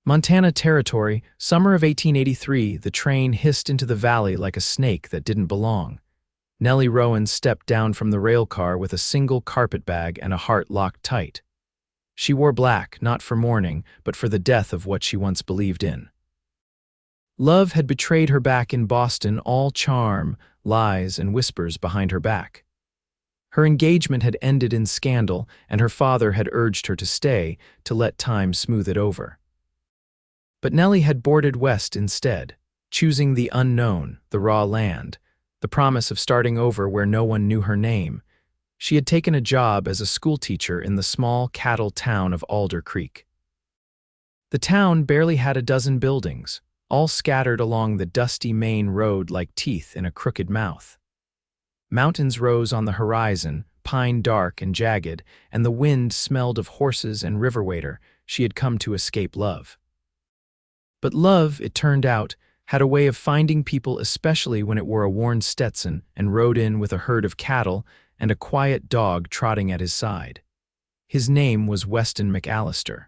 Montana Territory, summer of 1883, the train hissed into the valley like a snake that didn't belong. Nellie Rowan stepped down from the rail car with a single carpetbag and a heart locked tight. She wore black, not for mourning, but for the death of what she once believed in. Love had betrayed her back in Boston, all charm, lies, and whispers behind her back. Her engagement had ended in scandal, and her father had urged her to stay, to let time smooth it over. But Nellie had boarded west instead, choosing the unknown, the raw land, the promise of starting over where no one knew her name. She had taken a job as a schoolteacher in the small cattle town of Alder Creek. The town barely had a dozen buildings, all scattered along the dusty main road like teeth in a crooked mouth. Mountains rose on the horizon, pine dark and jagged, and the wind smelled of horses and river water. She had come to escape love. But love, it turned out, had a way of finding people, especially when it wore a worn Stetson and rode in with a herd of cattle and a quiet dog trotting at his side. His name was Weston McAllister.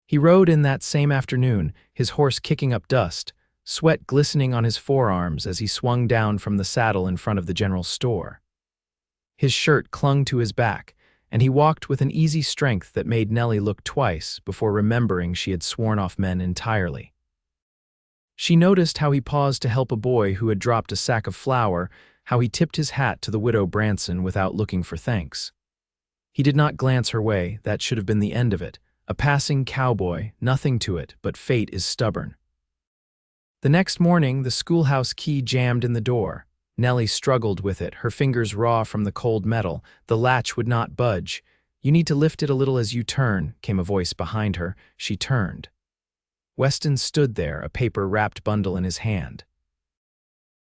He rode in that same afternoon, his horse kicking up dust, sweat glistening on his forearms as he swung down from the saddle in front of the general store. His shirt clung to his back, and he walked with an easy strength that made Nellie look twice before remembering she had sworn off men entirely. She noticed how he paused to help a boy who had dropped a sack of flour, how he tipped his hat to the widow Branson without looking for thanks. He did not glance her way, that should have been the end of it. A passing cowboy, nothing to it, but fate is stubborn. The next morning, the schoolhouse key jammed in the door. Nellie struggled with it, her fingers raw from the cold metal. The latch would not budge. "You need to lift it a little as you turn," came a voice behind her. She turned. Weston stood there, a paper-wrapped bundle in his hand.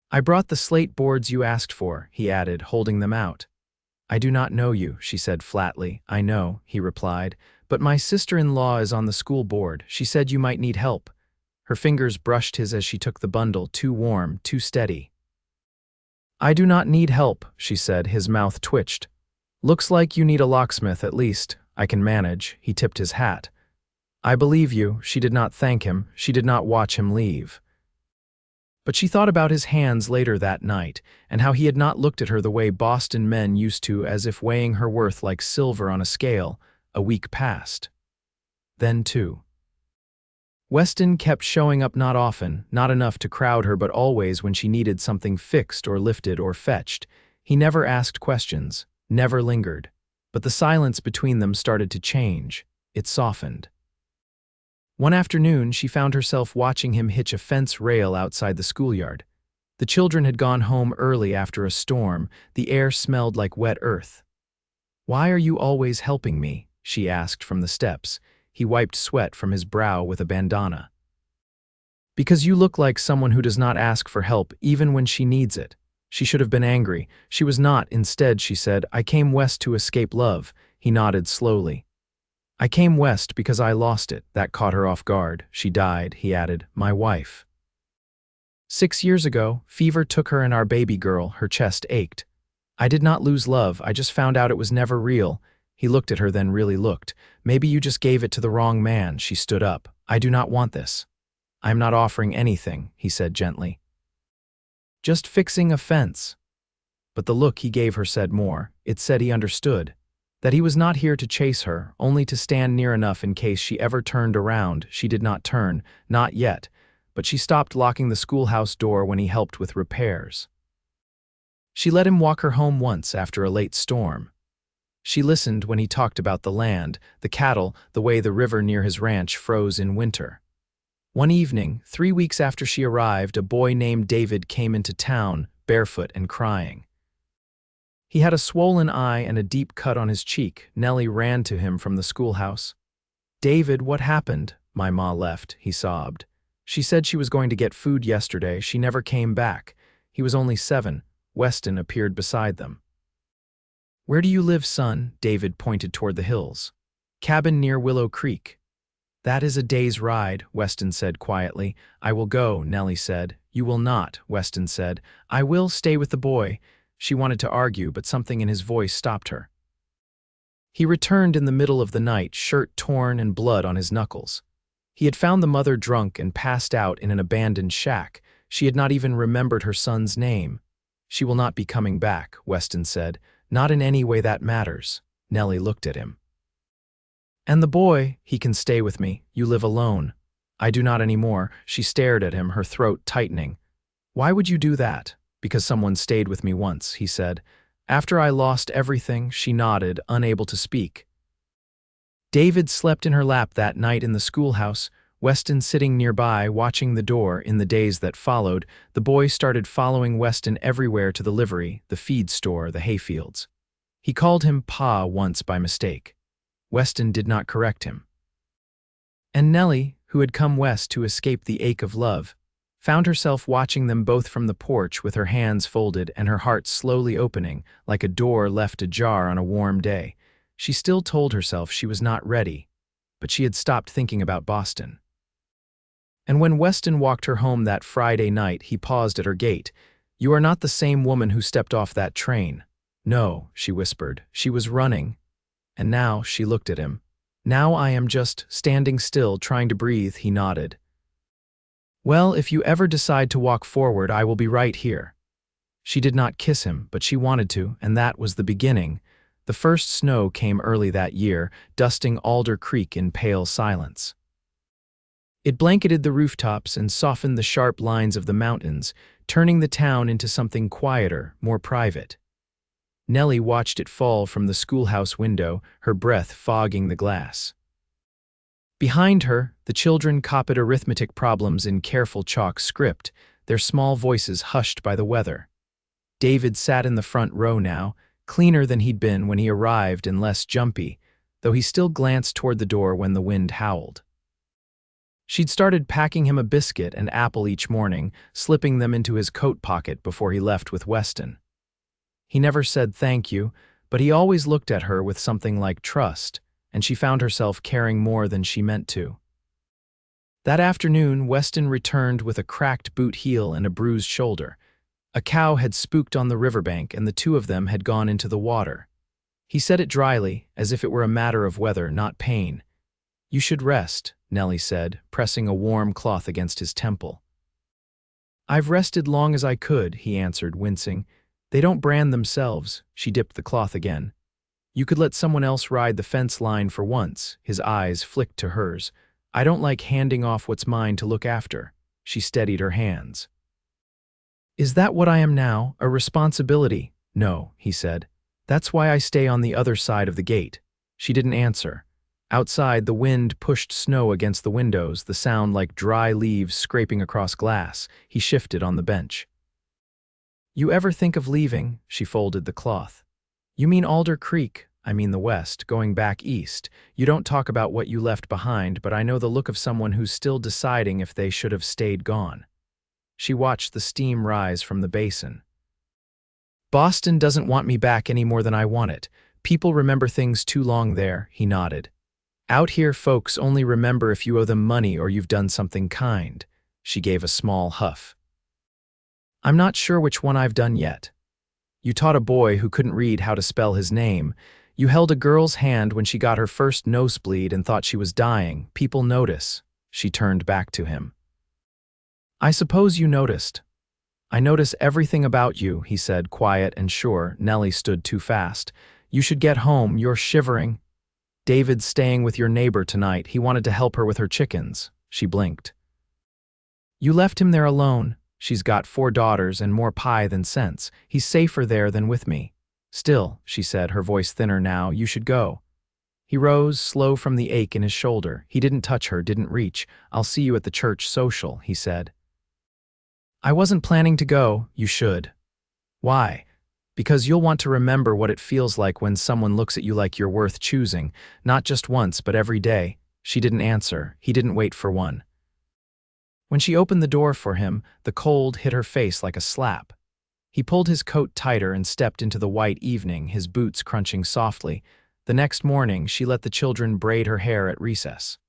"I brought the slate boards you asked for," he added, holding them out. "I do not know you," she said flatly. "I know," he replied, "but my sister-in-law is on the school board. She said you might need help." Her fingers brushed his as she took the bundle, too warm, too steady. "I do not need help," she said, his mouth twitched. "Looks like you need a locksmith at least. I can manage." He tipped his hat. "I believe you." She did not thank him. She did not watch him leave. But she thought about his hands later that night, and how he had not looked at her the way Boston men used to, as if weighing her worth like silver on a scale. A week passed. Then two. Weston kept showing up, not often, not enough to crowd her, but always when she needed something fixed or lifted or fetched. He never asked questions, never lingered. But the silence between them started to change. It softened. One afternoon, she found herself watching him hitch a fence rail outside the schoolyard. The children had gone home early after a storm. The air smelled like wet earth. "Why are you always helping me?" she asked from the steps. He wiped sweat from his brow with a bandana. "Because you look like someone who does not ask for help even when she needs it." She should have been angry. She was not. Instead, she said, "I came west to escape love." He nodded slowly. "I came west because I lost it." That caught her off guard. "She died," he added. "My wife. 6 years ago, fever took her and our baby girl." Her chest ached. "I did not lose love. I just found out it was never real." He looked at her, then really looked. "Maybe you just gave it to the wrong man." She stood up. "I do not want this." "I am not offering anything," he said gently. "Just fixing a fence." But the look he gave her said more. It said he understood. That he was not here to chase her, only to stand near enough in case she ever turned around. She did not turn, not yet, but she stopped locking the schoolhouse door when he helped with repairs. She let him walk her home once after a late storm. She listened when he talked about the land, the cattle, the way the river near his ranch froze in winter. One evening, 3 weeks after she arrived, a boy named David came into town, barefoot and crying. He had a swollen eye and a deep cut on his cheek. Nellie ran to him from the schoolhouse. "David, what happened?" "My ma left," he sobbed. "She said she was going to get food yesterday. She never came back." He was only 7. Weston appeared beside them. "Where do you live, son?" David pointed toward the hills. "Cabin near Willow Creek." "That is a day's ride," Weston said quietly. "I will go," Nellie said. "You will not," Weston said. "I will stay with the boy." She wanted to argue, but something in his voice stopped her. He returned in the middle of the night, shirt torn and blood on his knuckles. He had found the mother drunk and passed out in an abandoned shack. She had not even remembered her son's name. "She will not be coming back," Weston said. "Not in any way that matters." Nellie looked at him. "And the boy, he can stay with me. You live alone." "I do not anymore." She stared at him, her throat tightening. "Why would you do that?" "Because someone stayed with me once," he said. "After I lost everything," she nodded, unable to speak. David slept in her lap that night in the schoolhouse, Weston sitting nearby, watching the door. In the days that followed, the boy started following Weston everywhere, to the livery, the feed store, the hayfields. He called him Pa once by mistake. Weston did not correct him. And Nellie, who had come west to escape the ache of love, found herself watching them both from the porch with her hands folded and her heart slowly opening, like a door left ajar on a warm day. She still told herself she was not ready, but she had stopped thinking about Boston. And when Weston walked her home that Friday night, he paused at her gate. "You are not the same woman who stepped off that train." "No," she whispered. She was running. And now she looked at him. "Now I am just standing still, trying to breathe," he nodded. "Well, if you ever decide to walk forward, I will be right here." She did not kiss him, but she wanted to, and that was the beginning. The first snow came early that year, dusting Alder Creek in pale silence. It blanketed the rooftops and softened the sharp lines of the mountains, turning the town into something quieter, more private. Nellie watched it fall from the schoolhouse window, her breath fogging the glass. Behind her, the children copied arithmetic problems in careful chalk script, their small voices hushed by the weather. David sat in the front row now, cleaner than he'd been when he arrived and less jumpy, though he still glanced toward the door when the wind howled. She'd started packing him a biscuit and apple each morning, slipping them into his coat pocket before he left with Weston. He never said thank you, but he always looked at her with something like trust, and she found herself caring more than she meant to. That afternoon, Weston returned with a cracked boot heel and a bruised shoulder. A cow had spooked on the riverbank, and the two of them had gone into the water. He said it dryly, as if it were a matter of weather, not pain. "You should rest," Nellie said, pressing a warm cloth against his temple. "I've rested long as I could," he answered, wincing. "They don't brand themselves." She dipped the cloth again. "You could let someone else ride the fence line for once." His eyes flicked to hers. "I don't like handing off what's mine to look after." She steadied her hands. "Is that what I am now, a responsibility?" "No," he said. "That's why I stay on the other side of the gate." She didn't answer. Outside, the wind pushed snow against the windows, the sound like dry leaves scraping across glass. He shifted on the bench. "You ever think of leaving?" She folded the cloth. "You mean Alder Creek?" "I mean the West, going back east. You don't talk about what you left behind, but I know the look of someone who's still deciding if they should have stayed gone." She watched the steam rise from the basin. "Boston doesn't want me back any more than I want it. People remember things too long there," he nodded. "Out here, folks only remember if you owe them money or you've done something kind." She gave a small huff. "I'm not sure which one I've done yet. You taught a boy who couldn't read how to spell his name. You held a girl's hand when she got her first nosebleed and thought she was dying. People notice." She turned back to him. "I suppose you noticed." "I notice everything about you," he said, quiet and sure. Nellie stood too fast. "You should get home. You're shivering." "David's staying with your neighbor tonight. He wanted to help her with her chickens." She blinked. "You left him there alone. She's got 4 daughters and more pie than sense. He's safer there than with me." "Still," she said, her voice thinner now, "you should go." He rose, slow from the ache in his shoulder. He didn't touch her, didn't reach. "I'll see you at the church social," he said. "I wasn't planning to go." "You should." "Why?" "Because you'll want to remember what it feels like when someone looks at you like you're worth choosing, not just once, but every day." She didn't answer. He didn't wait for one. When she opened the door for him, the cold hit her face like a slap. He pulled his coat tighter and stepped into the white evening, his boots crunching softly. The next morning, she let the children braid her hair at recess.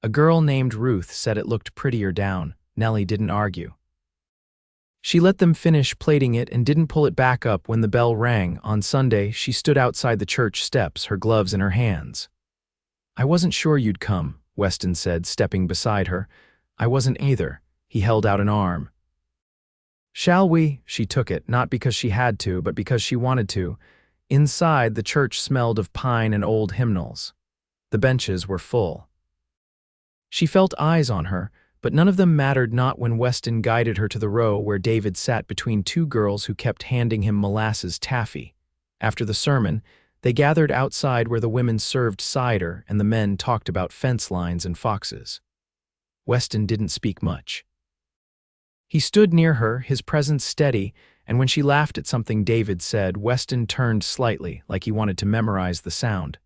A girl named Ruth said it looked prettier down. Nellie didn't argue. She let them finish plaiting it and didn't pull it back up when the bell rang. On Sunday, she stood outside the church steps, her gloves in her hands. "I wasn't sure you'd come," Weston said, stepping beside her. I wasn't either. He held out an arm. Shall we? She took it, not because she had to, but because she wanted to. Inside, the church smelled of pine and old hymnals. The benches were full. She felt eyes on her, but none of them mattered not when Weston guided her to the row where David sat between two girls who kept handing him molasses taffy. After the sermon, they gathered outside where the women served cider and the men talked about fence lines and foxes. Weston didn't speak much. He stood near her, his presence steady, and when she laughed at something David said, Weston turned slightly, like he wanted to memorize the sound.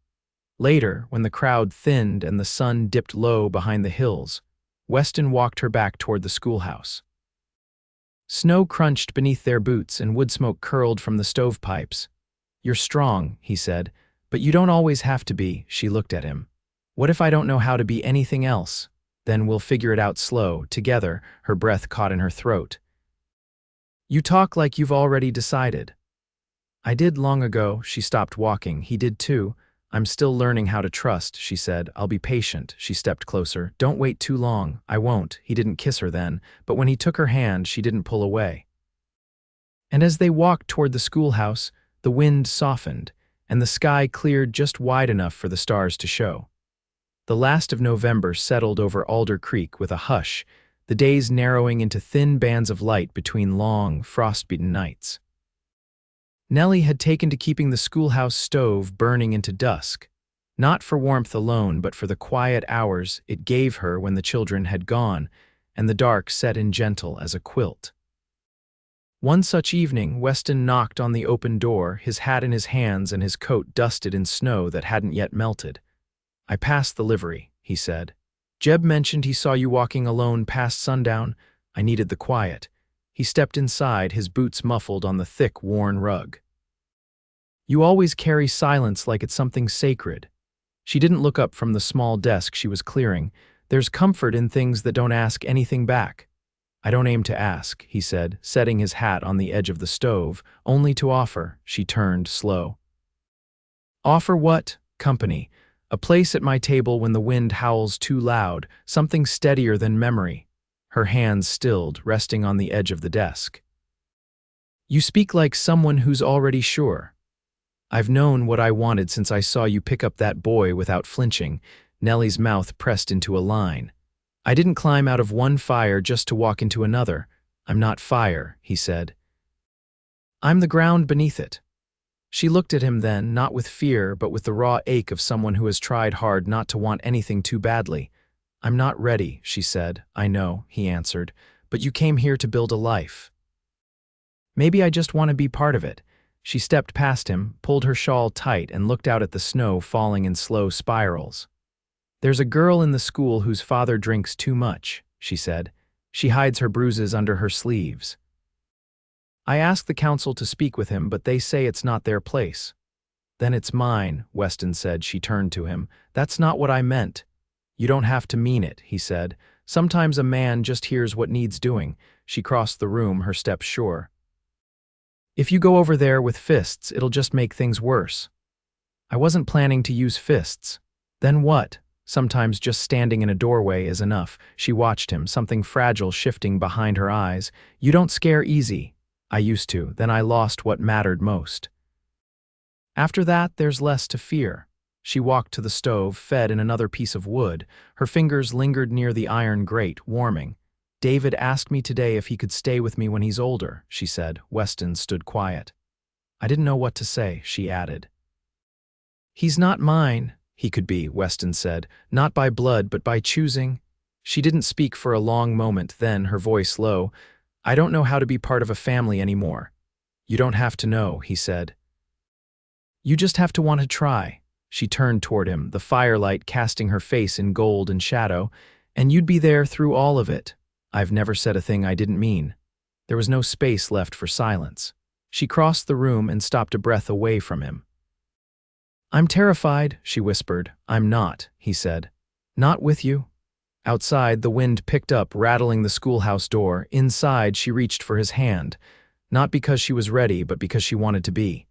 Later, when the crowd thinned and the sun dipped low behind the hills, Weston walked her back toward the schoolhouse. Snow crunched beneath their boots and wood smoke curled from the stovepipes. You're strong, he said, but you don't always have to be. She looked at him. What if I don't know how to be anything else? Then we'll figure it out slow, together, her breath caught in her throat. You talk like you've already decided. I did long ago. She stopped walking. He did too. I'm still learning how to trust, she said. I'll be patient. She stepped closer. Don't wait too long. I won't. He didn't kiss her then, but when he took her hand, she didn't pull away. And as they walked toward the schoolhouse, the wind softened, and the sky cleared just wide enough for the stars to show. The last of November settled over Alder Creek with a hush, the days narrowing into thin bands of light between long, frost-beaten nights. Nellie had taken to keeping the schoolhouse stove burning into dusk, not for warmth alone but for the quiet hours it gave her when the children had gone and the dark set in gentle as a quilt. One such evening, Weston knocked on the open door, his hat in his hands and his coat dusted in snow that hadn't yet melted. I passed the livery, he said. Jeb mentioned he saw you walking alone past sundown. I needed the quiet. He stepped inside, his boots muffled on the thick, worn rug. You always carry silence like it's something sacred. She didn't look up from the small desk she was clearing. There's comfort in things that don't ask anything back. I don't aim to ask, he said, setting his hat on the edge of the stove, only to offer. She turned, slow. Offer what? Company. A place at my table when the wind howls too loud, something steadier than memory. Her hands stilled, resting on the edge of the desk. You speak like someone who's already sure. I've known what I wanted since I saw you pick up that boy without flinching. Nellie's mouth pressed into a line. I didn't climb out of one fire just to walk into another. I'm not fire, he said. I'm the ground beneath it. She looked at him then, not with fear, but with the raw ache of someone who has tried hard not to want anything too badly. I'm not ready, she said. I know, he answered, but you came here to build a life. Maybe I just want to be part of it. She stepped past him, pulled her shawl tight, and looked out at the snow falling in slow spirals. There's a girl in the school whose father drinks too much, she said. She hides her bruises under her sleeves. I asked the council to speak with him, but they say it's not their place. Then it's mine, Weston said. She turned to him. That's not what I meant. You don't have to mean it, he said. Sometimes a man just hears what needs doing. She crossed the room, her steps sure. If you go over there with fists, it'll just make things worse. I wasn't planning to use fists. Then what? Sometimes just standing in a doorway is enough. She watched him, something fragile shifting behind her eyes. You don't scare easy. I used to, then I lost what mattered most. After that, there's less to fear. She walked to the stove, fed in another piece of wood. Her fingers lingered near the iron grate, warming. David asked me today if he could stay with me when he's older, she said. Weston stood quiet. I didn't know what to say, she added. He's not mine. He could be, Weston said, not by blood, but by choosing. She didn't speak for a long moment, then, her voice low, I don't know how to be part of a family anymore. You don't have to know, he said. You just have to want to try. She turned toward him, the firelight casting her face in gold and shadow, and you'd be there through all of it. I've never said a thing I didn't mean. There was no space left for silence. She crossed the room and stopped a breath away from him. I'm terrified, she whispered. I'm not, he said. Not with you. Outside, the wind picked up, rattling the schoolhouse door. Inside, she reached for his hand, not because she was ready, but because she wanted to be.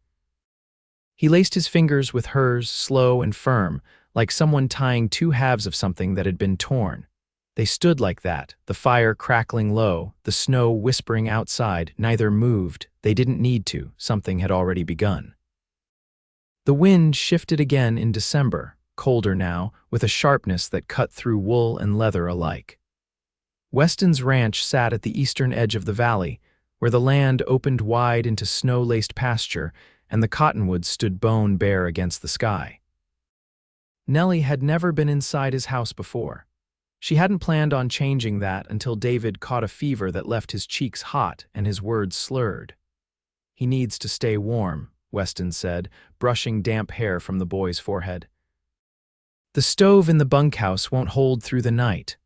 He laced his fingers with hers, slow and firm, like someone tying two halves of something that had been torn. They stood like that, the fire crackling low, the snow whispering outside. Neither moved. They didn't need to. Something had already begun. The wind shifted again in December, colder now, with a sharpness that cut through wool and leather alike. Weston's ranch sat at the eastern edge of the valley, where the land opened wide into snow-laced pasture and the cottonwoods stood bone bare against the sky. Nellie had never been inside his house before. She hadn't planned on changing that until David caught a fever that left his cheeks hot and his words slurred. "He needs to stay warm," Weston said, brushing damp hair from the boy's forehead. "The stove in the bunkhouse won't hold through the night."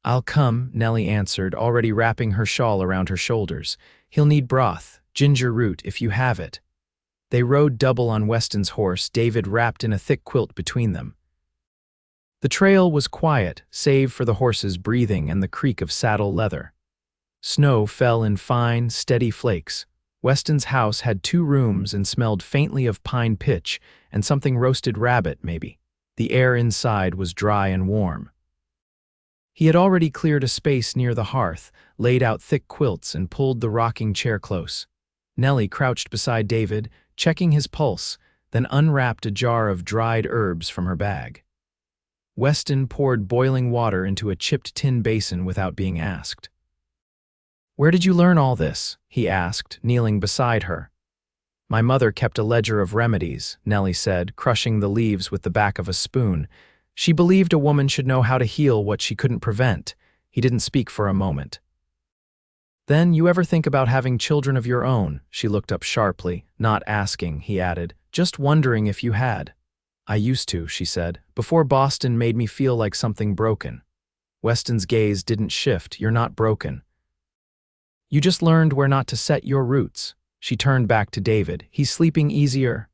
"I'll come," Nellie answered, already wrapping her shawl around her shoulders. "He'll need broth, ginger root if you have it." They rode double on Weston's horse, David wrapped in a thick quilt between them. The trail was quiet, save for the horse's breathing and the creak of saddle leather. Snow fell in fine, steady flakes. Weston's house had 2 rooms and smelled faintly of pine pitch and something roasted rabbit, maybe. The air inside was dry and warm. He had already cleared a space near the hearth, laid out thick quilts, and pulled the rocking chair close. Nellie crouched beside David, checking his pulse, then unwrapped a jar of dried herbs from her bag. Weston poured boiling water into a chipped tin basin without being asked. "Where did you learn all this?" he asked, kneeling beside her. "My mother kept a ledger of remedies," Nellie said, crushing the leaves with the back of a spoon. She believed a woman should know how to heal what she couldn't prevent. He didn't speak for a moment. "Then you ever think about having children of your own?" She looked up sharply. "Not asking," he added, "just wondering if you had." "I used to," she said, "before Boston made me feel like something broken." Weston's gaze didn't shift. "You're not broken. You just learned where not to set your roots." She turned back to David. "He's sleeping easier."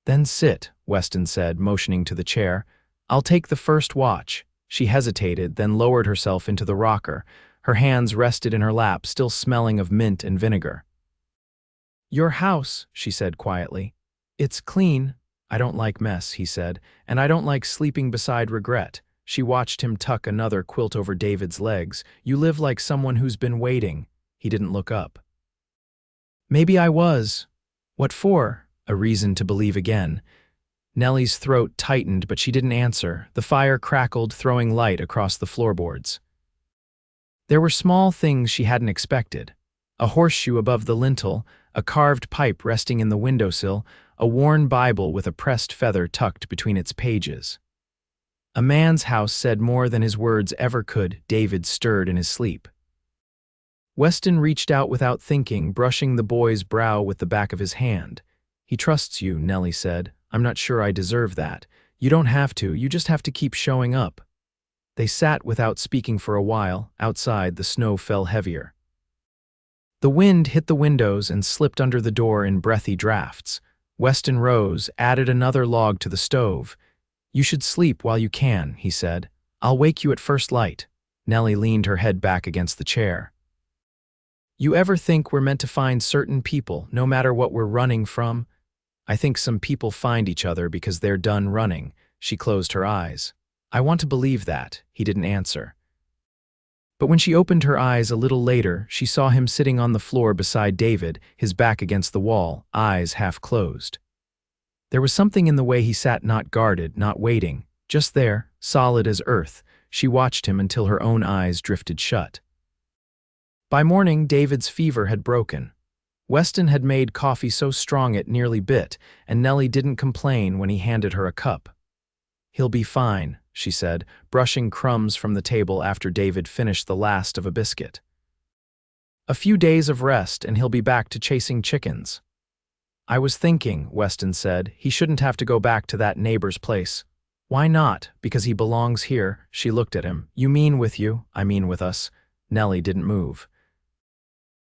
"Then sit," Weston said, motioning to the chair. "I'll take the first watch." She hesitated, then lowered herself into the rocker. Her hands rested in her lap, still smelling of mint and vinegar. "Your house," she said quietly. "It's clean." "I don't like mess," he said, "and I don't like sleeping beside regret." She watched him tuck another quilt over David's legs. "You live like someone who's been waiting." He didn't look up. "Maybe I was." "What for?" "A reason to believe again." Nellie's throat tightened, but she didn't answer. The fire crackled, throwing light across the floorboards. There were small things she hadn't expected. A horseshoe above the lintel, a carved pipe resting in the windowsill, a worn Bible with a pressed feather tucked between its pages. A man's house said more than his words ever could. David stirred in his sleep. Weston reached out without thinking, brushing the boy's brow with the back of his hand. "He trusts you," Nellie said. "I'm not sure I deserve that. You don't have to, you just have to keep showing up." They sat without speaking for a while. Outside, the snow fell heavier. The wind hit the windows and slipped under the door in breathy drafts. Weston rose, added another log to the stove. "You should sleep while you can," he said. "I'll wake you at first light." Nellie leaned her head back against the chair. "You ever think we're meant to find certain people, no matter what we're running from?" "I think some people find each other because they're done running." She closed her eyes. "I want to believe that." He didn't answer. But when she opened her eyes a little later, she saw him sitting on the floor beside David, his back against the wall, eyes half closed. There was something in the way he sat, not guarded, not waiting, just there, solid as earth. She watched him until her own eyes drifted shut. By morning, David's fever had broken. Weston had made coffee so strong it nearly bit, and Nellie didn't complain when he handed her a cup. "He'll be fine," she said, brushing crumbs from the table after David finished the last of a biscuit. "A few days of rest and he'll be back to chasing chickens." "I was thinking," Weston said, "he shouldn't have to go back to that neighbor's place." "Why not? Because he belongs here." She looked at him. "You mean with you?" "I mean with us." Nellie didn't move.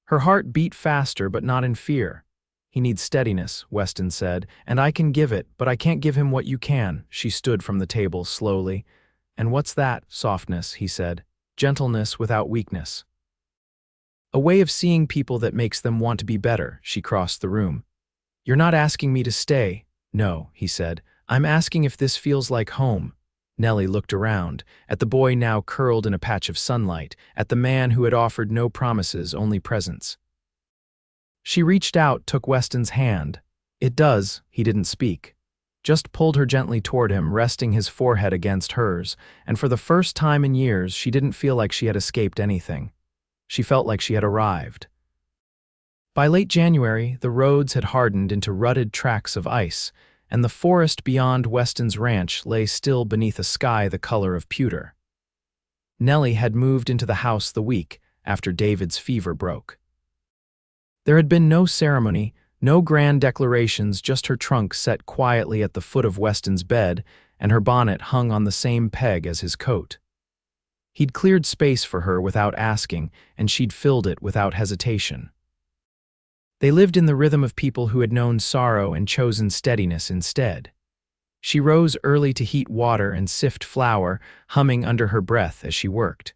Her heart beat faster, but not in fear. "He needs steadiness," Weston said, "and I can give it, but I can't give him what you can." She stood from the table slowly. "And what's that?" "Softness," he said. "Gentleness without weakness. A way of seeing people that makes them want to be better." She crossed the room. "You're not asking me to stay." "No," he said. I'm asking if this feels like home. Nellie looked around, at the boy now curled in a patch of sunlight, at the man who had offered no promises, only presence. She reached out, took Weston's hand. It does, he didn't speak. Just pulled her gently toward him, resting his forehead against hers, and for the first time in years she didn't feel like she had escaped anything. She felt like she had arrived. By late January, the roads had hardened into rutted tracks of ice, and the forest beyond Weston's ranch lay still beneath a sky the color of pewter. Nellie had moved into the house the week after David's fever broke. There had been no ceremony, no grand declarations, just her trunk set quietly at the foot of Weston's bed and her bonnet hung on the same peg as his coat. He'd cleared space for her without asking, and she'd filled it without hesitation. They lived in the rhythm of people who had known sorrow and chosen steadiness instead. She rose early to heat water and sift flour, humming under her breath as she worked.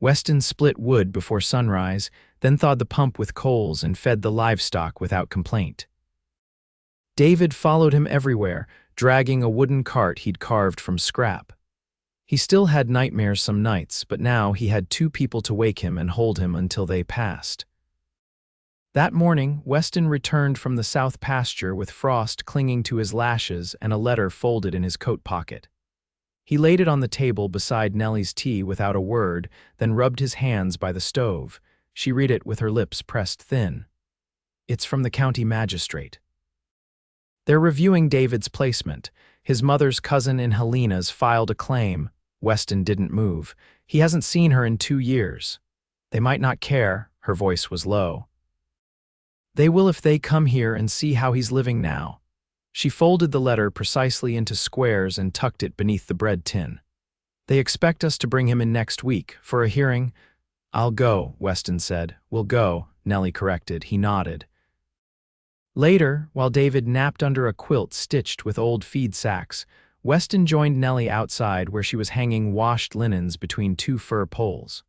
Weston split wood before sunrise, then thawed the pump with coals and fed the livestock without complaint. David followed him everywhere, dragging a wooden cart he'd carved from scrap. He still had nightmares some nights, but now he had two people to wake him and hold him until they passed. That morning, Weston returned from the south pasture with frost clinging to his lashes and a letter folded in his coat pocket. He laid it on the table beside Nellie's tea without a word, then rubbed his hands by the stove. She read it with her lips pressed thin. It's from the county magistrate. They're reviewing David's placement. His mother's cousin in Helena's filed a claim. Weston didn't move. He hasn't seen her in 2 years. They might not care, her voice was low. They will if they come here and see how he's living now. She folded the letter precisely into squares and tucked it beneath the bread tin. They expect us to bring him in next week for a hearing. I'll go, Weston said. We'll go, Nellie corrected. He nodded. Later, while David napped under a quilt stitched with old feed sacks, Weston joined Nellie outside where she was hanging washed linens between 2 fir poles.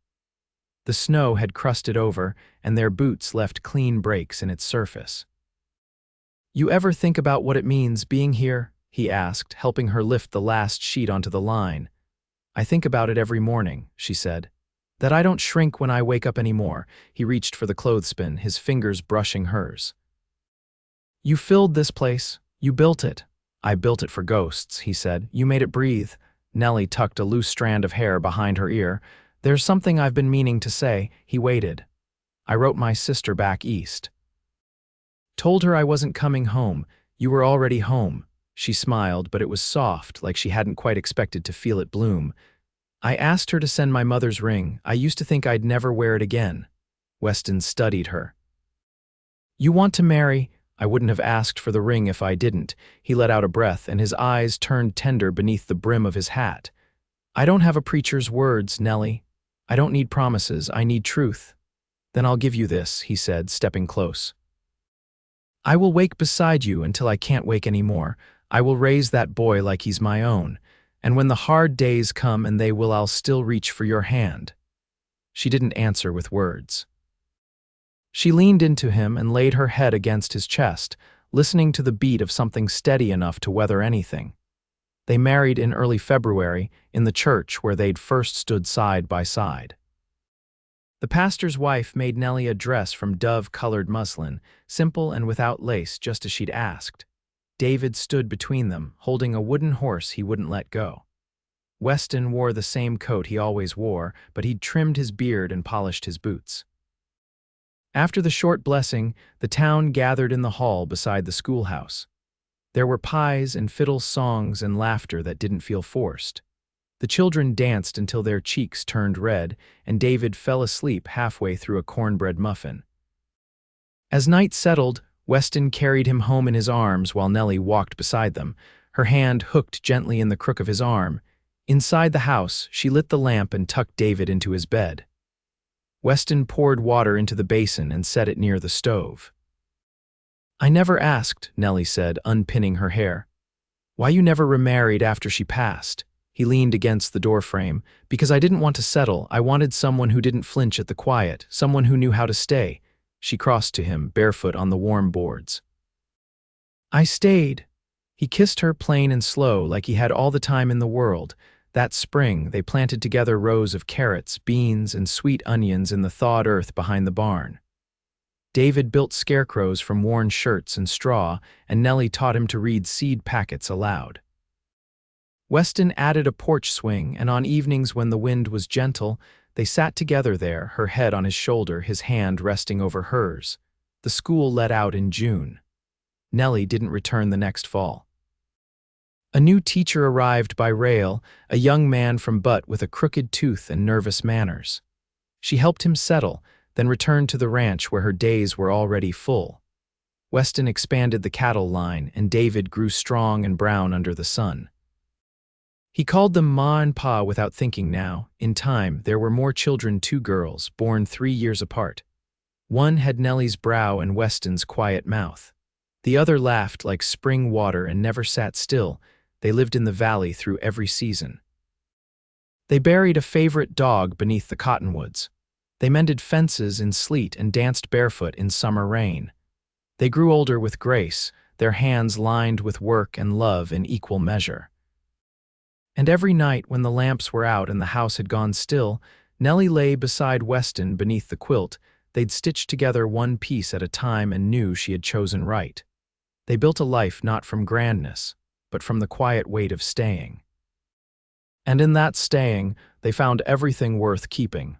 The snow had crusted over, and their boots left clean breaks in its surface. You ever think about what it means being here? He asked, helping her lift the last sheet onto the line. I think about it every morning, she said. That I don't shrink when I wake up anymore. He reached for the clothespin, his fingers brushing hers. You filled this place. You built it. I built it for ghosts, he said. You made it breathe. Nellie tucked a loose strand of hair behind her ear. There's something I've been meaning to say. He waited. I wrote my sister back east. Told her I wasn't coming home. You were already home. She smiled, but it was soft, like she hadn't quite expected to feel it bloom. I asked her to send my mother's ring. I used to think I'd never wear it again. Weston studied her. You want to marry? I wouldn't have asked for the ring if I didn't. He let out a breath, and his eyes turned tender beneath the brim of his hat. I don't have a preacher's words, Nellie. I don't need promises. I need truth. Then I'll give you this, he said, stepping close. I will wake beside you until I can't wake anymore. I will raise that boy like he's my own. And when the hard days come and they will, I'll still reach for your hand. She didn't answer with words. She leaned into him and laid her head against his chest, listening to the beat of something steady enough to weather anything. They married in early February in the church where they'd first stood side by side. The pastor's wife made Nellie a dress from dove-colored muslin, simple and without lace, just as she'd asked. David stood between them, holding a wooden horse he wouldn't let go. Weston wore the same coat he always wore, but he'd trimmed his beard and polished his boots. After the short blessing, the town gathered in the hall beside the schoolhouse. There were pies and fiddle songs and laughter that didn't feel forced. The children danced until their cheeks turned red, and David fell asleep halfway through a cornbread muffin. As night settled, Weston carried him home in his arms while Nellie walked beside them, her hand hooked gently in the crook of his arm. Inside the house, she lit the lamp and tucked David into his bed. Weston poured water into the basin and set it near the stove. I never asked, Nellie said, unpinning her hair. Why you never remarried after she passed? He leaned against the doorframe. Because I didn't want to settle. I wanted someone who didn't flinch at the quiet, someone who knew how to stay. She crossed to him, barefoot on the warm boards. I stayed. He kissed her plain and slow, like he had all the time in the world. That spring, they planted together rows of carrots, beans, and sweet onions in the thawed earth behind the barn. David built scarecrows from worn shirts and straw, and Nellie taught him to read seed packets aloud. Weston added a porch swing, and on evenings when the wind was gentle, they sat together there, her head on his shoulder, his hand resting over hers. The school let out in June. Nellie didn't return the next fall. A new teacher arrived by rail, a young man from Butte with a crooked tooth and nervous manners. She helped him settle, then returned to the ranch where her days were already full. Weston expanded the cattle line, and David grew strong and brown under the sun. He called them Ma and Pa without thinking now. In time, there were more children, 2 girls, born 3 years apart. One had Nellie's brow and Weston's quiet mouth. The other laughed like spring water and never sat still. They lived in the valley through every season. They buried a favorite dog beneath the cottonwoods. They mended fences in sleet and danced barefoot in summer rain. They grew older with grace, their hands lined with work and love in equal measure. And every night when the lamps were out and the house had gone still, Nellie lay beside Weston beneath the quilt. They'd stitched together one piece at a time and knew she had chosen right. They built a life not from grandness, but from the quiet weight of staying. And in that staying, they found everything worth keeping.